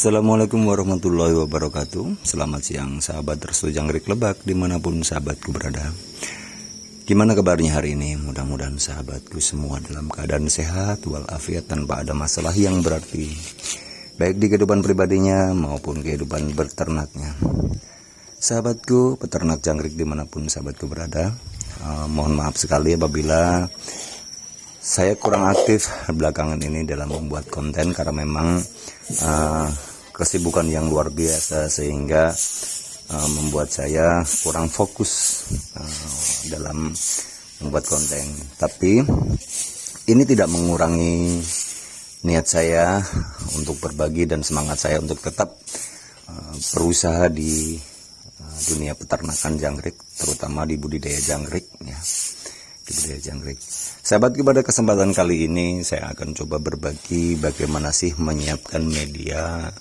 Assalamualaikum warahmatullahi wabarakatuh. Selamat siang sahabat Restu Jangkrik Lebak dimanapun sahabatku berada. Gimana kabarnya hari ini? Mudah-mudahan sahabatku semua dalam keadaan sehat walafiat tanpa ada masalah yang berarti, baik di kehidupan pribadinya maupun kehidupan beternaknya. Sahabatku peternak jangkrik dimanapun sahabatku berada, mohon maaf sekali apabila saya kurang aktif belakangan ini dalam membuat konten karena memang kesibukan yang luar biasa sehingga membuat saya kurang fokus dalam membuat konten. Tapi ini tidak mengurangi niat saya untuk berbagi dan semangat saya untuk tetap berusaha di dunia peternakan jangkrik, terutama di budidaya jangkrik ya. Sahabatku, pada kesempatan kali ini saya akan coba berbagi bagaimana sih menyiapkan media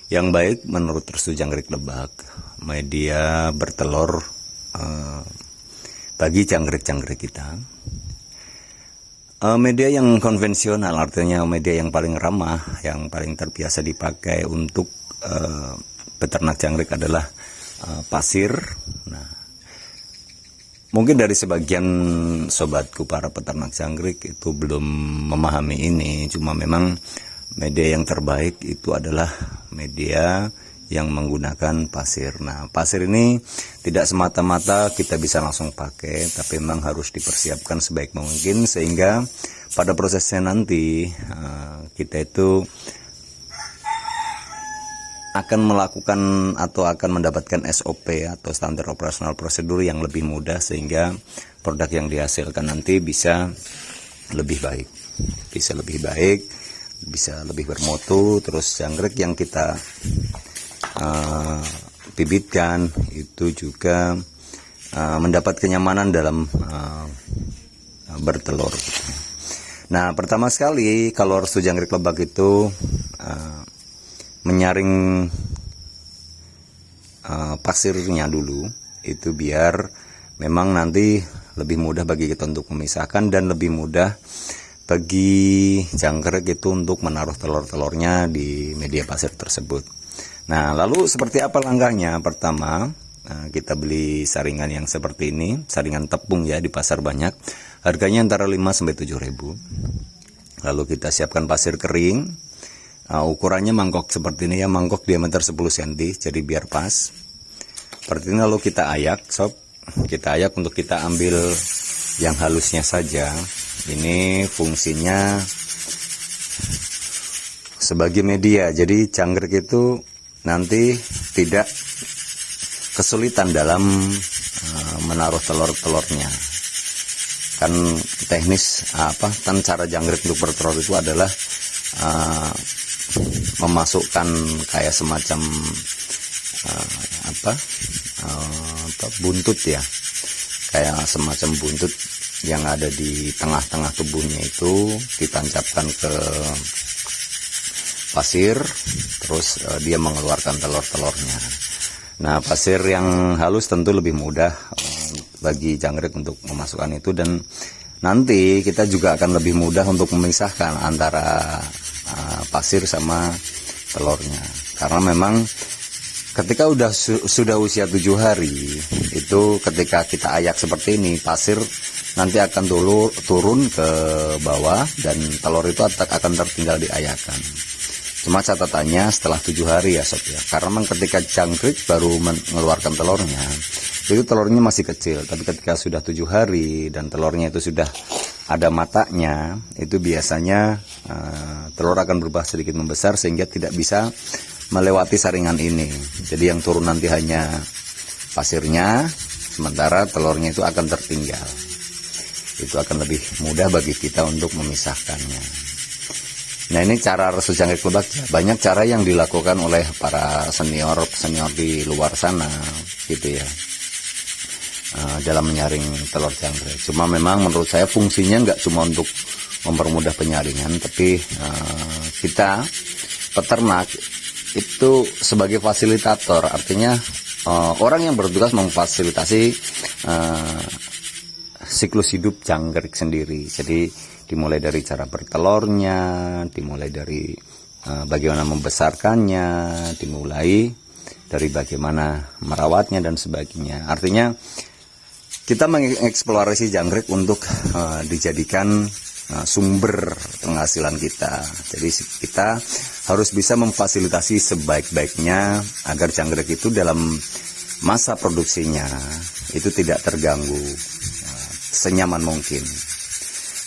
yang baik menurut Restu Jangkrik Lebak, media bertelur bagi jangkrik-jangkrik kita. Media yang konvensional, artinya media yang paling ramah, yang paling terbiasa dipakai untuk peternak jangkrik adalah pasir. Nah, mungkin dari sebagian sobatku para peternak jangkrik itu belum memahami ini, cuma memang media yang terbaik itu adalah media yang menggunakan pasir. Nah, pasir ini tidak semata-mata kita bisa langsung pakai, tapi memang harus dipersiapkan sebaik mungkin sehingga pada prosesnya nanti kita itu akan melakukan atau akan mendapatkan SOP atau standar operasional prosedur yang lebih mudah sehingga produk yang dihasilkan nanti bisa lebih baik, bisa lebih bermutu. Terus jangkrik yang kita bibitkan itu juga mendapat kenyamanan dalam bertelur. Nah, pertama sekali kalau Restu Jangkrik Lebak itu menyaring pasirnya dulu, itu biar memang nanti lebih mudah bagi kita untuk memisahkan dan lebih mudah bagi jangkrik itu untuk menaruh telur-telurnya di media pasir tersebut. Nah, lalu seperti apa langkahnya? Pertama, kita beli saringan yang seperti ini, saringan tepung ya, di pasar banyak, harganya antara 5-7 ribu. Lalu kita siapkan pasir kering. Ukurannya mangkok seperti ini ya, mangkok diameter 10 cm, jadi biar pas. Seperti ini, lalu kita ayak, kita ayak untuk kita ambil yang halusnya saja. Ini fungsinya sebagai media, jadi jangkrik itu nanti tidak kesulitan dalam menaruh telur-telurnya. Kan teknis kan cara jangkrik untuk bertelur itu adalah memasukkan kayak semacam buntut ya, kayak semacam buntut yang ada di tengah-tengah tubuhnya itu ditancapkan ke pasir, terus dia mengeluarkan telur-telurnya. Nah, pasir yang halus tentu lebih mudah bagi jangkrik untuk memasukkan itu, dan nanti kita juga akan lebih mudah untuk memisahkan antara pasir sama telurnya, karena memang ketika sudah usia 7 hari itu, ketika kita ayak seperti ini, pasir nanti akan turun ke bawah dan telur itu akan tertinggal di ayakan. Cuma catatannya setelah 7 hari ya sob ya, karena memang ketika jangkrik baru mengeluarkan telurnya itu telurnya masih kecil, tapi ketika sudah 7 hari dan telurnya itu sudah ada matanya, itu biasanya telur akan berubah sedikit membesar sehingga tidak bisa melewati saringan ini. Jadi yang turun nanti hanya pasirnya, sementara telurnya itu akan tertinggal. Itu akan lebih mudah bagi kita untuk memisahkannya. Nah, ini cara Restu Jangkrik Lebak. Banyak cara yang dilakukan oleh para senior di luar sana gitu ya, dalam menyaring telur jangkrik. Cuma memang menurut saya fungsinya nggak cuma untuk mempermudah penyaringan, tapi kita peternak itu sebagai fasilitator, artinya orang yang bertugas memfasilitasi siklus hidup jangkrik sendiri. Jadi dimulai dari cara bertelurnya, dimulai dari bagaimana membesarkannya, dimulai dari bagaimana merawatnya dan sebagainya. Artinya kita mengeksplorasi jangkrik untuk dijadikan sumber penghasilan kita. Jadi kita harus bisa memfasilitasi sebaik-baiknya agar jangkrik itu dalam masa produksinya itu tidak terganggu, senyaman mungkin.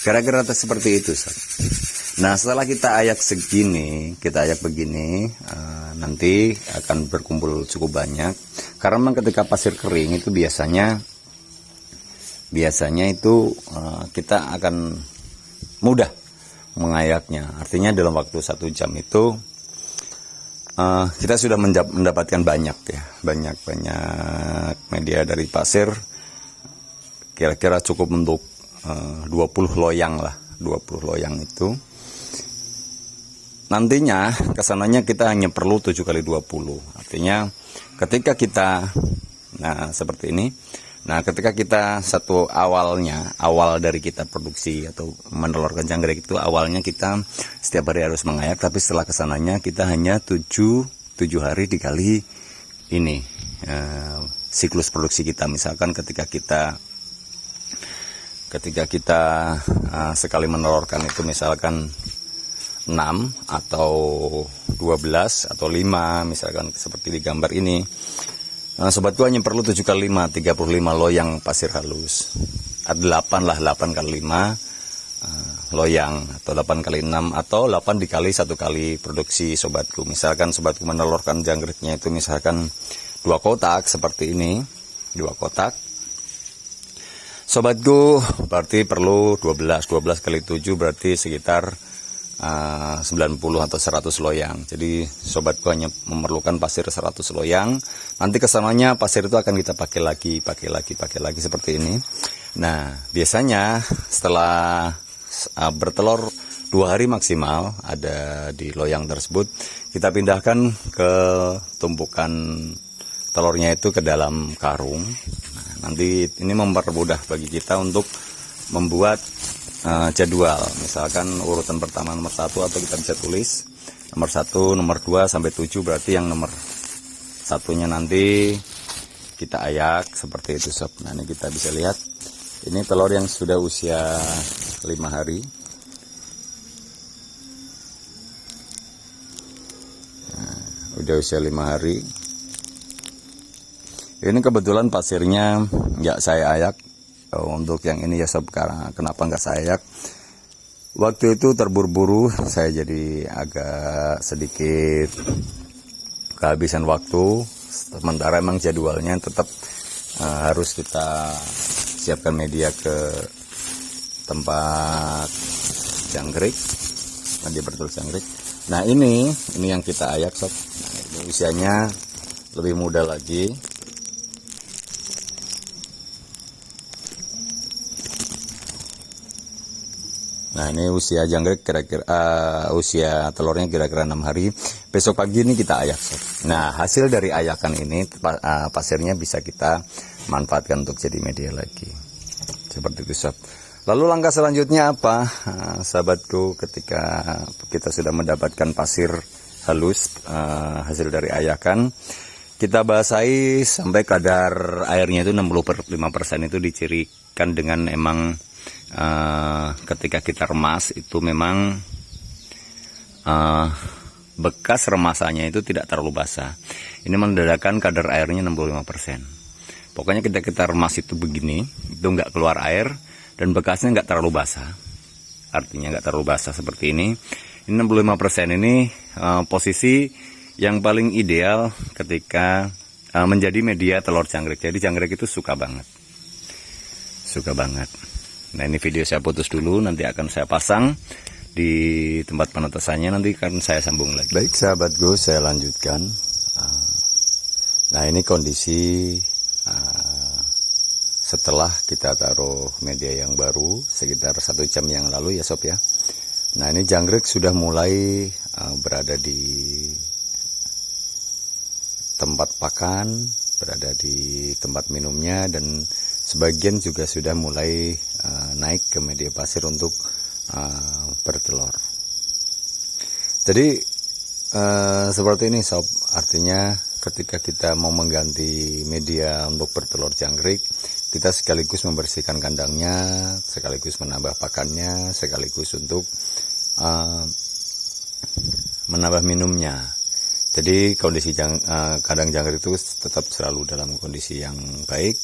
Kira-kira seperti itu. Nah, setelah kita ayak begini, nanti akan berkumpul cukup banyak. Karena memang ketika pasir kering itu biasanya itu kita akan mudah mengayaknya. Artinya dalam waktu 1 jam itu kita sudah mendapatkan banyak media dari pasir. Kira-kira cukup untuk 20 loyang lah, 20 loyang itu. Nantinya kesananya kita hanya perlu 7 kali 20. Artinya ketika kita seperti ini. Nah, ketika kita awal dari kita produksi atau menelurkan jangkrik itu, awalnya kita setiap hari harus mengayak, tapi setelah kesananya kita hanya 7 hari dikali ini siklus produksi kita. Misalkan ketika kita sekali menelurkan itu misalkan 6 atau 12 atau 5, misalkan seperti di gambar ini. Sobatku hanya perlu 7 kali 5, 35 loyang pasir halus. 8 kali 5 loyang, atau 8 kali 6, atau 8 dikali 1 kali produksi sobatku. Misalkan sobatku menelurkan jangkriknya itu misalkan 2 kotak seperti ini, 2 kotak. Sobatku berarti perlu 12 kali 7 berarti sekitar 90 atau 100 loyang. Jadi sobatku hanya memerlukan pasir 100 loyang. Nanti kesananya pasir itu akan kita pakai lagi seperti ini. Nah, biasanya setelah bertelur 2 hari maksimal ada di loyang tersebut, kita pindahkan ke tumpukan telurnya itu ke dalam karung. Nah, nanti ini mempermudah bagi kita untuk membuat jadwal, misalkan urutan pertama nomor 1, atau kita bisa tulis nomor 1, nomor 2 sampai 7, berarti yang nomor 1-nya nanti kita ayak seperti itu sob. Nah, ini kita bisa lihat ini telur yang sudah usia 5 hari. Nah, udah usia 5 hari. Ini kebetulan pasirnya nggak saya ayak. Untuk yang ini ya sob, kenapa nggak saya ayak? Waktu itu terburu-buru, saya jadi agak sedikit kehabisan waktu. Sementara emang jadwalnya tetap harus kita siapkan media ke tempat jangkrik, media bertelur jangkrik. Nah, ini yang kita ayak sob. Nah, ini usianya lebih muda lagi. Nah, ini usia jangkrik usia telurnya kira-kira 6 hari. Besok pagi ini kita ayak sob. Nah, hasil dari ayakan ini pasirnya bisa kita manfaatkan untuk jadi media lagi. Seperti itu sob. Lalu langkah selanjutnya apa? Sahabatku, ketika kita sudah mendapatkan pasir halus hasil dari ayakan, kita basahi sampai kadar airnya itu 65% itu dicirikan dengan emang ketika kita remas itu memang bekas remasannya itu tidak terlalu basah. Ini menandakan kadar airnya 65%. Pokoknya kita remas itu begini, itu nggak keluar air dan bekasnya nggak terlalu basah. Artinya nggak terlalu basah seperti ini. Ini 65% ini posisi yang paling ideal ketika menjadi media telur jangkrik. Jadi jangkrik itu suka banget. Nah, ini video saya putus dulu, nanti akan saya pasang di tempat penetasannya, nanti akan saya sambung lagi. Baik sahabatku, saya lanjutkan. Nah, ini kondisi setelah kita taruh media yang baru sekitar 1 jam yang lalu ya sob ya. Nah, ini jangkrik sudah mulai berada di tempat pakan, berada di tempat minumnya, dan sebagian juga sudah mulai naik ke media pasir untuk bertelur. Jadi Seperti ini sob, artinya ketika kita mau mengganti media untuk bertelur jangkrik, kita sekaligus membersihkan kandangnya, sekaligus menambah pakannya, sekaligus untuk menambah minumnya. Jadi kondisi kandang jangkrik itu tetap selalu dalam kondisi yang baik,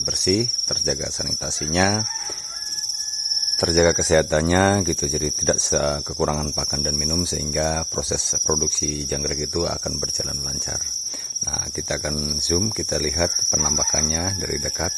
bersih, terjaga sanitasinya, terjaga kesehatannya gitu, jadi tidak kekurangan pakan dan minum sehingga proses produksi jangkrik itu akan berjalan lancar. Nah, kita akan zoom, kita lihat penampakannya dari dekat.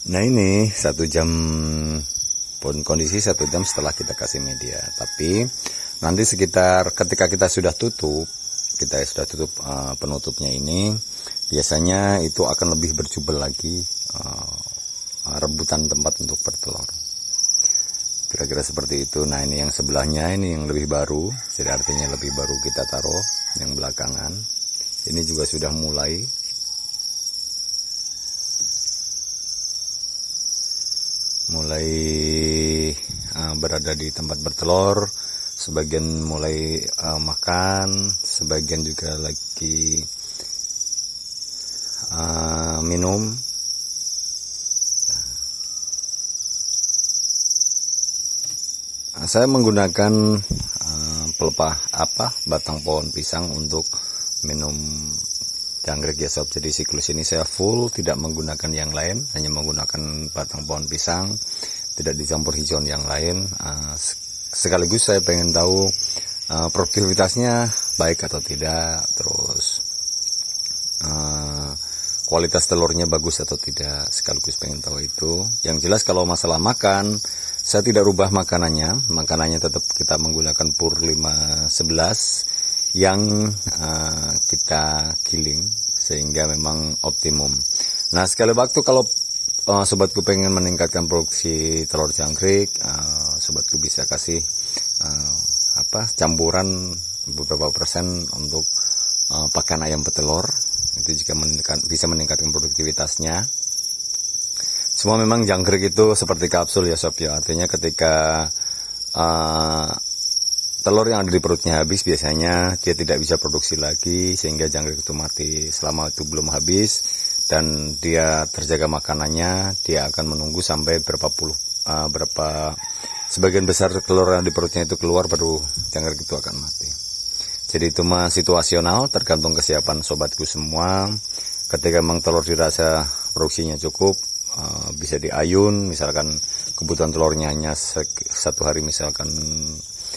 Nah, ini 1 jam pun kondisi 1 jam setelah kita kasih media. Tapi nanti sekitar ketika kita sudah tutup, penutupnya ini, biasanya itu akan lebih berjubel lagi, rebutan tempat untuk bertelur. Kira-kira seperti itu. Nah, ini yang sebelahnya, ini yang lebih baru, jadi artinya lebih baru kita taruh. Yang belakangan ini juga sudah mulai berada di tempat bertelur, sebagian mulai makan, sebagian juga lagi minum. Saya menggunakan pelepah batang pohon pisang untuk minum jangkrik ya sob. Jadi siklus ini saya full, tidak menggunakan yang lain, hanya menggunakan batang pohon pisang, tidak dicampur hijauan yang lain. Sekaligus saya pengen tahu produktivitasnya baik atau tidak, terus kualitas telurnya bagus atau tidak, sekaligus pengen tahu itu. Yang jelas kalau masalah makan, saya tidak rubah makanannya tetap kita menggunakan pur 511 yang kita giling sehingga memang optimum. Nah, sekali waktu kalau sobatku pengen meningkatkan produksi telur jangkrik, sobatku bisa kasih campuran beberapa persen untuk pakan ayam petelur. Itu juga bisa meningkatkan produktivitasnya. Semua memang jangkrik itu seperti kapsul ya sob ya. Artinya ketika telur yang ada di perutnya habis, biasanya dia tidak bisa produksi lagi sehingga jangkrik itu mati. Selama itu belum habis dan dia terjaga makanannya, dia akan menunggu sampai sebagian besar telur yang di perutnya itu keluar, baru jangkrik itu akan mati. Jadi itu mah situasional, tergantung kesiapan sobatku semua. Ketika memang telur dirasa produksinya cukup, bisa diayun, misalkan kebutuhan telurnya hanya satu hari misalkan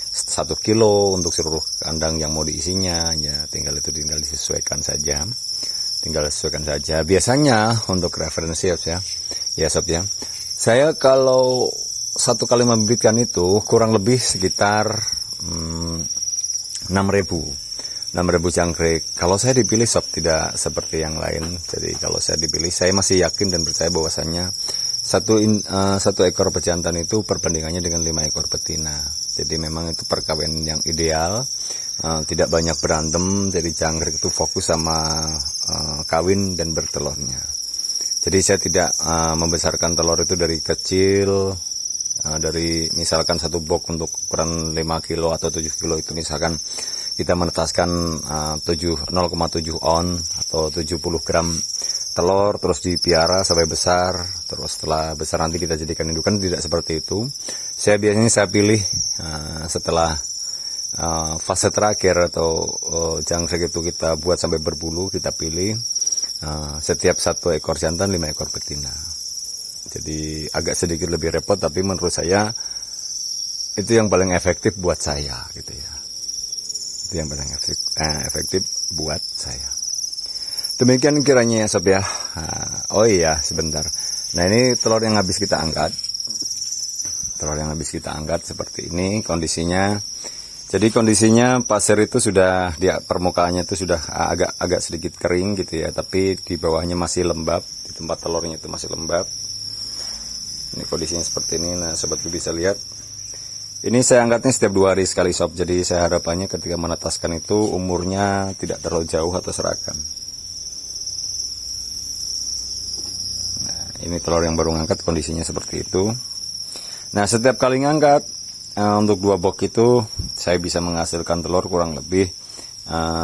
1 kilo untuk seluruh kandang yang mau diisinya, ya tinggal disesuaikan saja. Biasanya untuk referensi ya sob ya. Saya kalau 1 kali membibitkan itu kurang lebih sekitar 6.000 jangkrik. Kalau saya dipilih sob, tidak seperti yang lain. Jadi kalau saya dipilih, saya masih yakin dan percaya bahwasannya satu ekor pejantan itu perbandingannya dengan 5 ekor betina. Jadi memang itu perkawinan yang ideal, tidak banyak berantem. Jadi jangkrik itu fokus sama kawin dan bertelurnya. Jadi saya tidak membesarkan telur itu dari kecil, dari misalkan satu box untuk ukuran 5 kilo atau 7 kilo itu misalkan kita menetaskan 0,7 on atau 70 gram telur, terus dipiara sampai besar, terus setelah besar nanti kita jadikan indukan. Tidak seperti itu. Saya pilih setelah fase terakhir atau jangkrik itu kita buat sampai berbulu, kita pilih setiap 1 ekor jantan 5 ekor betina. Jadi agak sedikit lebih repot, tapi menurut saya itu yang paling efektif buat saya gitu ya. Itu yang paling efektif buat saya. Demikian kiranya ya sob ya. Oh iya sebentar. Nah, ini telur yang habis kita angkat. Seperti ini kondisinya. Jadi kondisinya pasir itu sudah, permukaannya itu sudah agak sedikit kering gitu ya, tapi di bawahnya masih lembab, di tempat telurnya itu masih lembab. Ini kondisinya seperti ini. Nah sobat bisa lihat, ini saya angkatnya setiap 2 hari sekali sob. Jadi saya harapannya ketika menetaskan itu umurnya tidak terlalu jauh atau seragam. Nah ini telur yang baru ngangkat, kondisinya seperti itu. Nah setiap kali ngangkat untuk 2 box itu saya bisa menghasilkan telur kurang lebih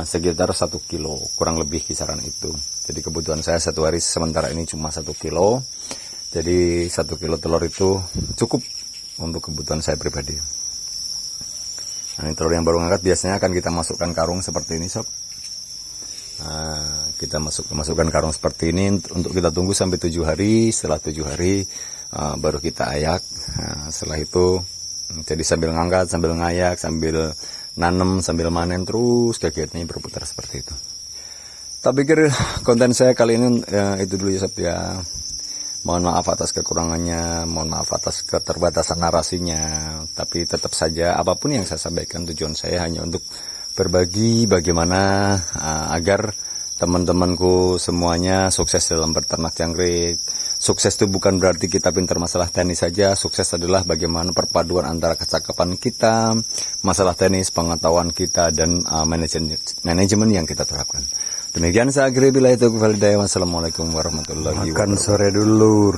sekitar 1 kilo, kurang lebih kisaran itu. Jadi kebutuhan saya 1 hari sementara ini cuma 1 kilo. Jadi 1 kilo telur itu cukup untuk kebutuhan saya pribadi. Nah, ini telur yang baru ngangkat biasanya akan kita masukkan karung seperti ini sob. Nah, kita masukkan karung seperti ini untuk kita tunggu sampai 7 hari. Setelah 7 hari baru kita ayak. Nah, setelah itu jadi sambil ngangkat, sambil ngayak, sambil nanem, sambil manen, terus kegiatannya berputar seperti itu. Tak pikir konten saya kali ini itu dulu ya sob ya. Mohon maaf atas kekurangannya, mohon maaf atas keterbatasan narasinya. Tapi tetap saja apapun yang saya sampaikan, tujuan saya hanya untuk berbagi bagaimana agar teman-temanku semuanya sukses dalam berternak jangkrik. Sukses itu bukan berarti kita pintar masalah teknis saja. Sukses adalah bagaimana perpaduan antara kecakapan kita, masalah teknis, pengetahuan kita, dan manajemen yang kita terapkan. Demikian saya akhiri, bila itu Wassalamualaikum warahmatullahi wabarakatuh. Makan sore dulu.